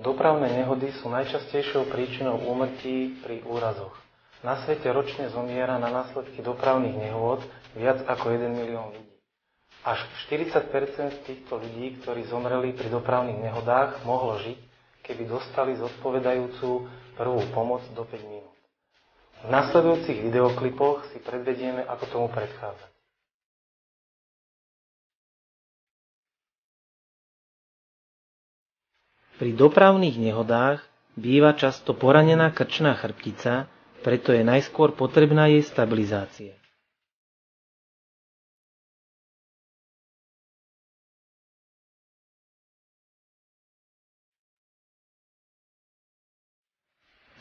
Dopravné nehody sú najčastejšou príčinou úmrtí pri úrazoch. Na svete ročne zomiera na následky dopravných nehôd viac ako 1 milión ľudí. Až 40% z týchto ľudí, ktorí zomreli pri dopravných nehodách, mohlo žiť, keby dostali zodpovedajúcu prvú pomoc do 5 minút. V nasledujúcich videoklipoch si predvedieme, ako tomu predchádzať. Pri dopravných nehodách býva často poranená krčná chrbtica, preto je najskôr potrebná jej stabilizácia.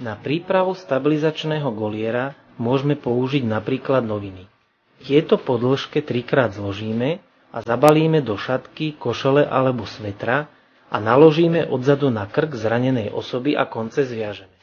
Na prípravu stabilizačného goliera môžeme použiť napríklad noviny. Tieto po dĺžke 3-krát zložíme a zabalíme do šatky, košele alebo svetra a naložíme odzadu na krk zranenej osoby a konce zviažeme.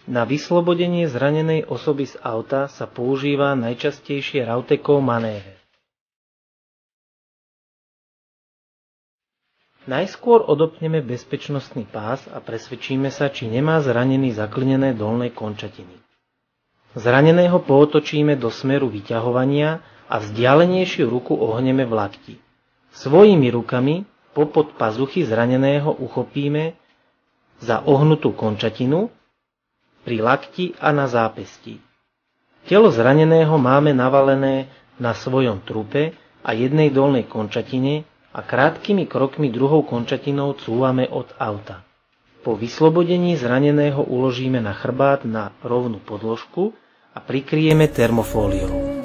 Na vyslobodenie zranenej osoby z auta sa používa najčastejšie Rautekov manéver. Najskôr odopneme bezpečnostný pás a presvedčíme sa, či nemá zranený zaklnené dolné končatiny. Zraneného pootočíme do smeru vyťahovania a vzdialenejšiu ruku ohneme v lakti. Svojimi rukami popod pazuchy zraneného uchopíme za ohnutú končatinu, pri lakti a na zápestí. Telo zraneného máme navalené na svojom trupe a jednej dolnej končatine a krátkými krokmi druhou končatinou cúvame od auta. Po vyslobodení zraneného uložíme na chrbát na rovnú podložku a prikryjeme termofóliou.